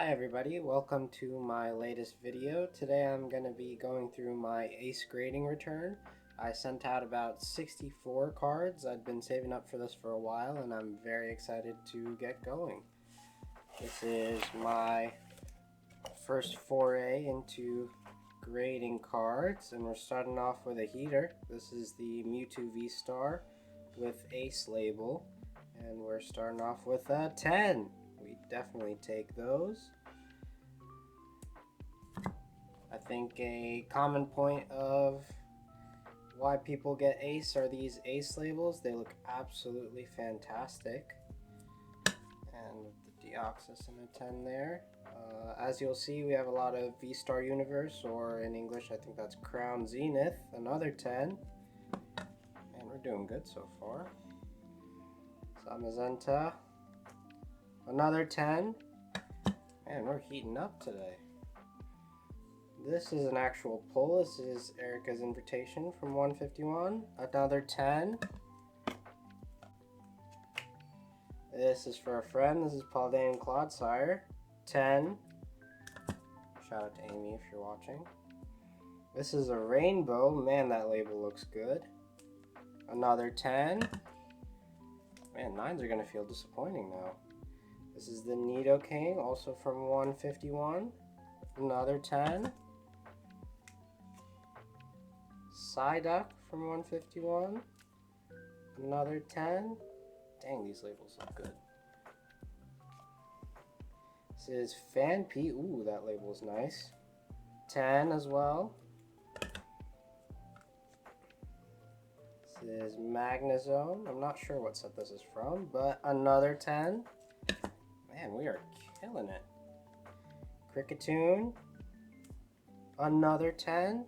Hi everybody, welcome to my latest video. Today I'm going to be going through my ace grading return. I sent out about 64 cards. I'd been saving up for this for a while and I'm very excited to get going. This is my first foray into grading cards and we're starting off with a heater. This is the Mewtwo V-Star with ace label and we're starting off with a 10. We definitely take those. I think a common point of why people get ace are these ace labels. They look absolutely fantastic. And the Deoxys and a 10 there. As you'll see, we have a lot of V-Star Universe, or in English I think that's Crown Zenith, another 10. And we're doing good so far. Zamazenta, another 10. Man, we're heating up today. This is an actual pull. This is Erica's Invitation from 151. Another 10. This is for a friend. This is Paul Dan Clodsire. 10. Shout out to Amy if you're watching. This is a rainbow. Man, that label looks good. Another 10. Man, 9s are going to feel disappointing now. This is the Nidoking, also from 151. Another 10. Psyduck from 151. Another 10. Dang, these labels look good. This is Fanpea. Ooh, that label is nice. 10 as well. This is Magnezone. I'm not sure what set this is from, but another 10. Man, we are killing it. Cricketune. Another 10.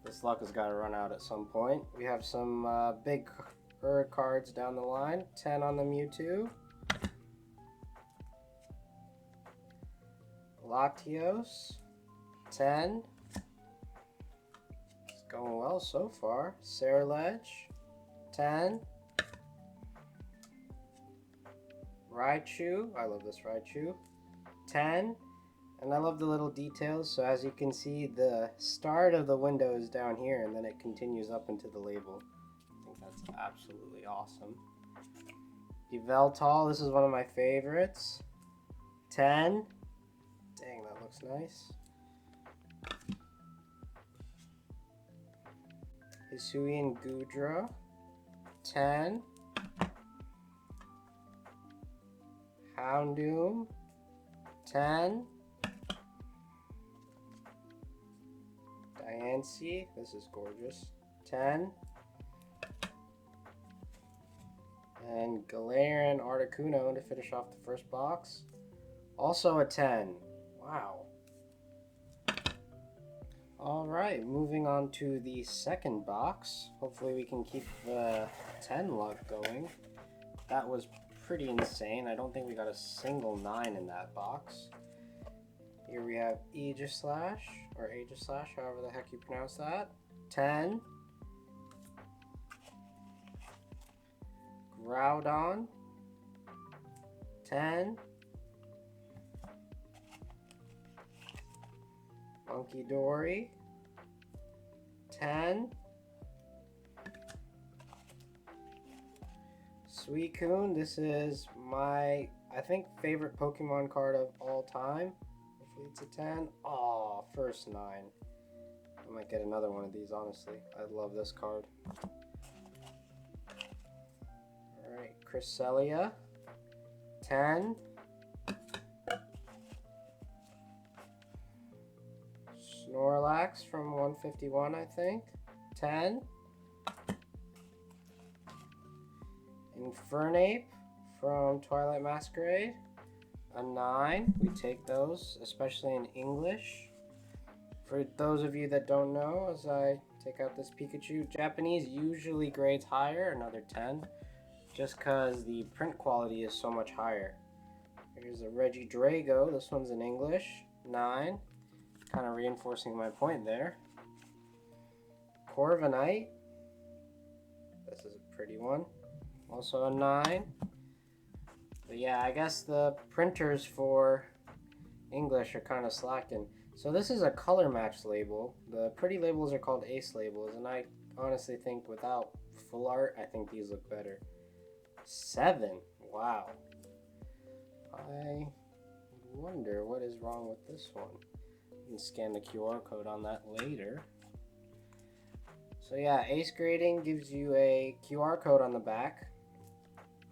This luck has got to run out at some point. We have some big cards down the line. 10 on the Mewtwo. Latios. 10. It's going well so far. Ceruledge. 10. Raichu. I love this Raichu. 10. And I love the little details, so as you can see, the start of the window is down here and then it continues up into the label. I think that's absolutely awesome. Yveltal, this is one of my favorites. 10. Dang, that looks nice. Hisuian Gudra. 10. Houndoom. 10. Diancie, this is gorgeous. 10. And Galarian Articuno to finish off the first box. Also a 10. Wow. Alright, moving on to the second box. Hopefully we can keep the 10 luck going. That was pretty insane. I don't think we got a single 9 in that box. Here we have Aegislash, or Aegislash, however the heck you pronounce that. 10. Groudon. 10. Monkey Dory. 10. Suicune, this is my, I think, favorite Pokemon card of all time. Hopefully it's a 10. Aw, first 9. I might get another one of these, honestly. I love this card. Alright, Cresselia. 10. Snorlax from 151, I think. 10. Infernape from Twilight Masquerade. A 9. We take those, especially in English. For those of you that don't know, as I take out this Pikachu, Japanese usually grades higher, another 10, just because the print quality is so much higher. Here's a Regidrago. This one's in English. 9. Kind of reinforcing my point there. Corviknight. This is a pretty one. Also a 9. But yeah, I guess the printers for English are kind of slacking. So this is a color match label. The pretty labels are called ace labels, and I honestly think without full art, I think these look better. 7. Wow. I wonder what is wrong with this one. You can scan the QR code on that later. So yeah, ace grading gives you a QR code on the back.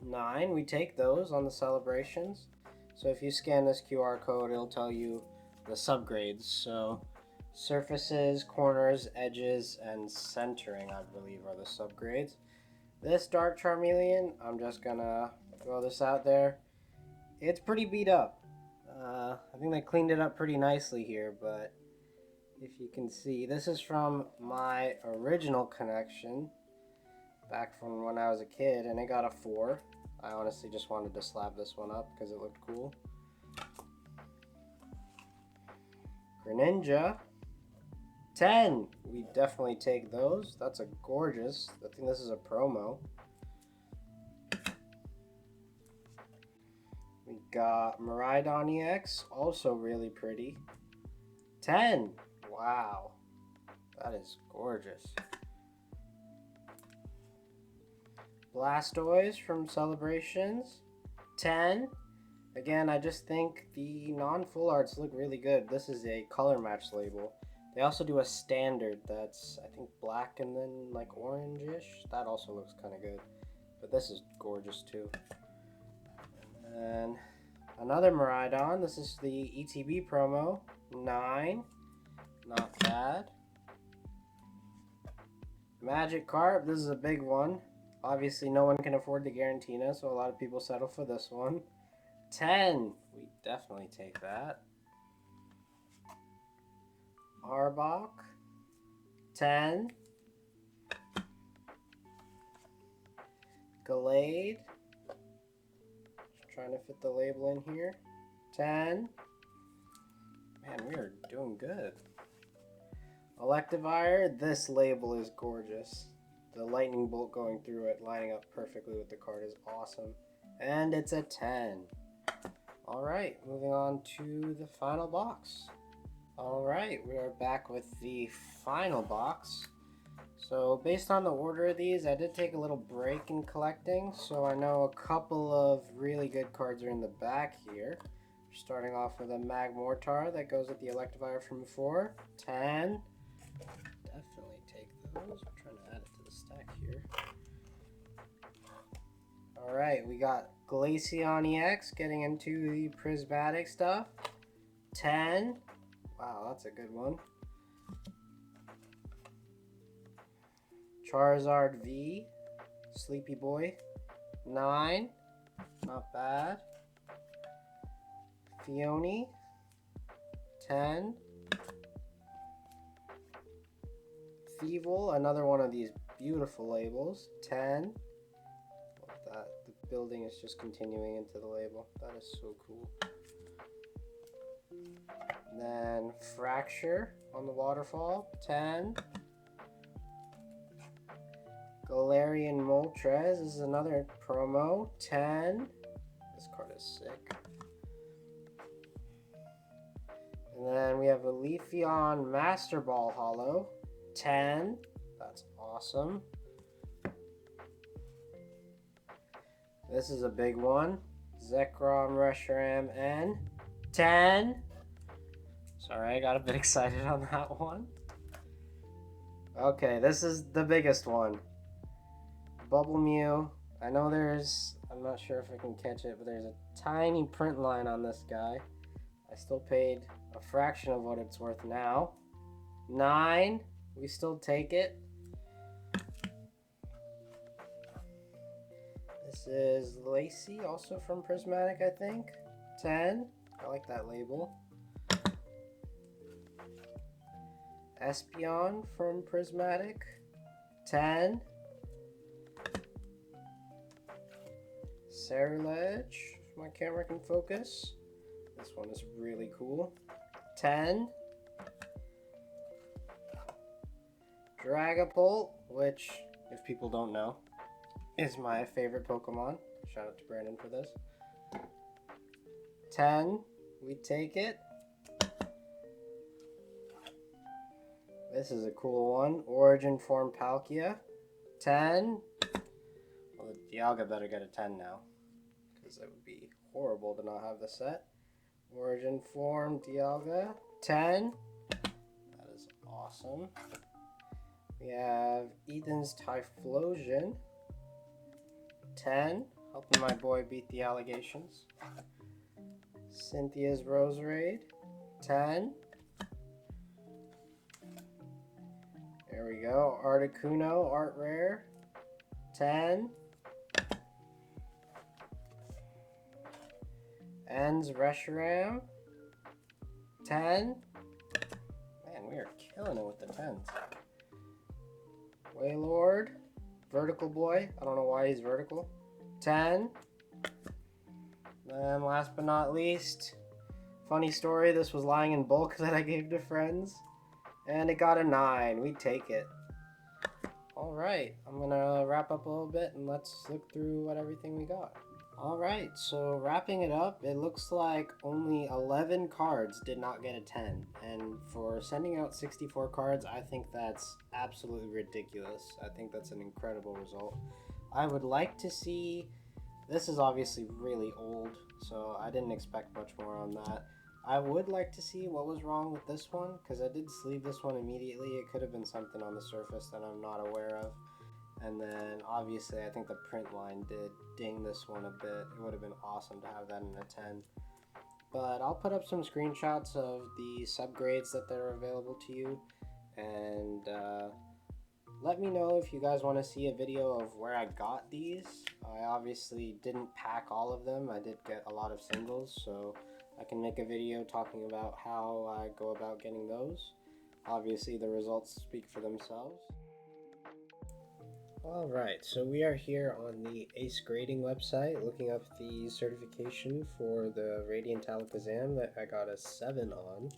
9, we take those on the celebrations. So if you scan this QR code, it'll tell you the subgrades. So surfaces, corners, edges, and centering, I believe, are the subgrades. This Dark Charmeleon, I'm just gonna throw this out there. It's pretty beat up. I think they cleaned it up pretty nicely here, but if you can see, this is from my original connection back from when I was a kid, and it got a 4. I honestly just wanted to slab this one up because it looked cool. Greninja, 10. We definitely take those. That's a gorgeous. I think this is a promo. We got Miraidon EX, also really pretty. 10. Wow. That is gorgeous. Blastoise from Celebrations, 10. Again, I just think the non-full arts look really good. This is a color match label. They also do a standard that's, I think, black and then like orange-ish. That also looks kind of good. But this is gorgeous too. And another Miraidon. This is the ETB promo, 9. Not bad. Magikarp, this is a big one. Obviously, no one can afford the Garantina, so a lot of people settle for this one. 10. We definitely take that. Arbok. 10. Gallade. Just trying to fit the label in here. 10. Man, we are doing good. Electivire. This label is gorgeous. The lightning bolt going through it, lining up perfectly with the card is awesome. And it's a 10. Alright, moving on to the final box. Alright, we are back with the final box. So based on the order of these, I did take a little break in collecting. So I know a couple of really good cards are in the back here. Starting off with a Magmortar that goes with the Electivire from before. 10. Definitely take those. I'm trying to add it to the stack here. Alright, we got Glaceon EX getting into the prismatic stuff. 10. Wow, that's a good one. Charizard V, Sleepy Boy. 9. Not bad. Fione. 10. Thievul, another one of these beautiful labels. 10. Love that. The building is just continuing into the label. That is so cool. And then Fracture on the waterfall. 10. Galarian Moltres is another promo. 10. This card is sick. And then we have a Leafeon Master Ball Hollow. 10. That's awesome. This is a big one. Zekrom Reshiram N. 10. Sorry, I got a bit excited on that one. Okay, this is the biggest one. Bubble Mew. I know I'm not sure if I can catch it, but there's a tiny print line on this guy. I still paid a fraction of what it's worth now. 9. We still take it. This is Lacey, also from Prismatic, I think. 10. I like that label. Espeon from Prismatic. 10. Cerulege, if my camera can focus. This one is really cool. 10. Dragapult, which, if people don't know, is my favorite Pokemon. Shout out to Brandon for this. 10. We take it. This is a cool one. Origin Form Palkia. 10. Well, the Dialga better get a 10 now, because it would be horrible to not have the set. Origin Form Dialga. 10. That is awesome. We have Ethan's Typhlosion. 10. Helping my boy beat the allegations. Cynthia's Roserade. 10. There we go. Articuno Art Rare. 10. En's Reshiram. 10. Man, we are killing it with the 10s. Wailord. Vertical Boy. I don't know why he's vertical. 10. Then last but not least, funny story, this was lying in bulk that I gave to friends. And it got a 9. We take it. Alright, I'm gonna wrap up a little bit and let's look through what everything we got. Alright, so wrapping it up, it looks like only 11 cards did not get a 10. And for sending out 64 cards, I think that's absolutely ridiculous. I think that's an incredible result. I would like to see, this is obviously really old, so I didn't expect much more on that. I would like to see what was wrong with this one, because I did sleeve this one immediately. It could have been something on the surface that I'm not aware of. And then obviously I think the print line did ding this one a bit. It would have been awesome to have that in a 10. But I'll put up some screenshots of the subgrades that are available to you. And let me know if you guys want to see a video of where I got these. I obviously didn't pack all of them. I did get a lot of singles, so I can make a video talking about how I go about getting those. Obviously the results speak for themselves. Alright, so we are here on the ACE grading website looking up the certification for the Radiant Alakazam that I got a 7 on.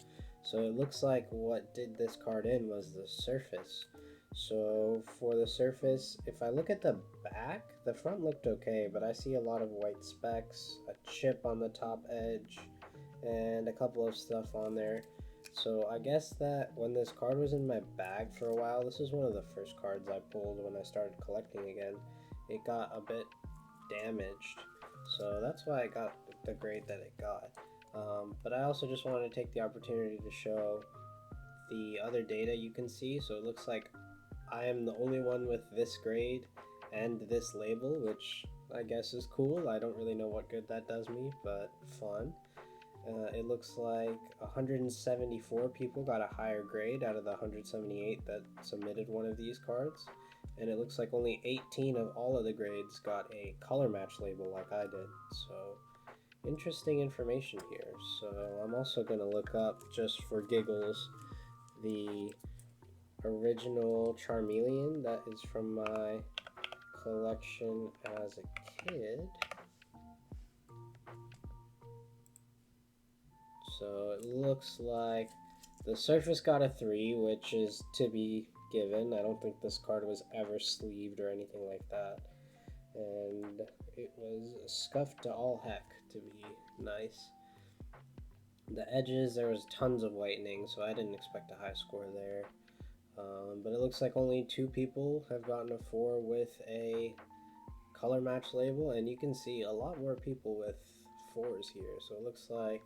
So it looks like what did this card in was the surface. So for the surface, if I look at the back, the front looked okay, but I see a lot of white specks, a chip on the top edge, and a couple of stuff on there. So I guess that when this card was in my bag for a while, this was one of the first cards I pulled when I started collecting again. It got a bit damaged, so that's why I got the grade that it got. But I also just wanted to take the opportunity to show the other data you can see. So it looks like I am the only one with this grade and this label, which I guess is cool. I don't really know what good that does me, but fun. It looks like 174 people got a higher grade out of the 178 that submitted one of these cards. And it looks like only 18 of all of the grades got a color match label like I did. So interesting information here. So I'm also going to look up, just for giggles, the original Charmeleon that is from my collection as a kid. So it looks like the surface got a 3, which is to be given. I don't think this card was ever sleeved or anything like that. And it was scuffed to all heck, to be nice. The edges, there was tons of whitening, so I didn't expect a high score there. But it looks like only 2 people have gotten a 4 with a color match label, and you can see a lot more people with 4s here. So it looks like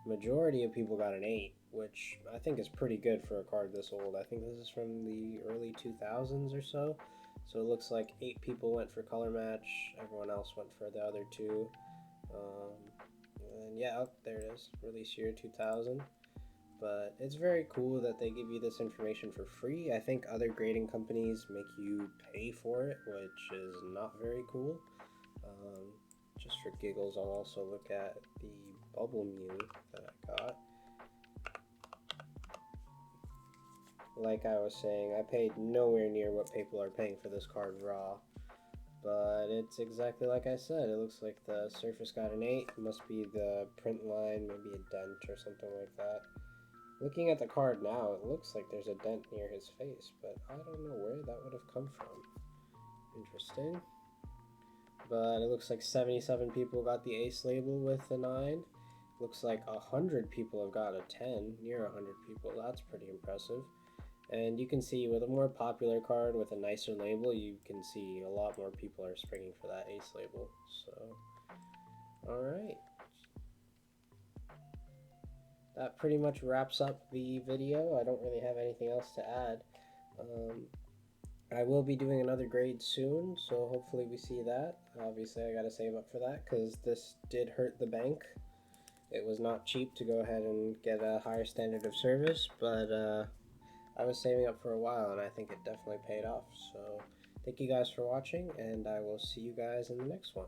majority of people got an 8, which I think is pretty good for a card this old. I think this is from the early 2000s or so. So it looks like 8 people went for color match, everyone else went for the other 2. And yeah, there it is, release year 2000. But it's very cool that they give you this information for free. I think other grading companies make you pay for it, which is not very cool. Just for giggles, I'll also look at the Bubble Mew that I got. Like I was saying, I paid nowhere near what people are paying for this card raw. But it's exactly like I said. It looks like the surface got an 8. It must be the print line, maybe a dent or something like that. Looking at the card now, it looks like there's a dent near his face, but I don't know where that would have come from. Interesting. But it looks like 77 people got the ACE label with the 9, Looks like 100 people have got a 10, near 100 people. That's pretty impressive. And you can see with a more popular card with a nicer label, you can see a lot more people are springing for that ace label. So, alright. That pretty much wraps up the video. I don't really have anything else to add. I will be doing another grade soon, so hopefully we see that. Obviously I gotta save up for that because this did hurt the bank. It was not cheap to go ahead and get a higher standard of service, but I was saving up for a while and I think it definitely paid off. So thank you guys for watching, and I will see you guys in the next one.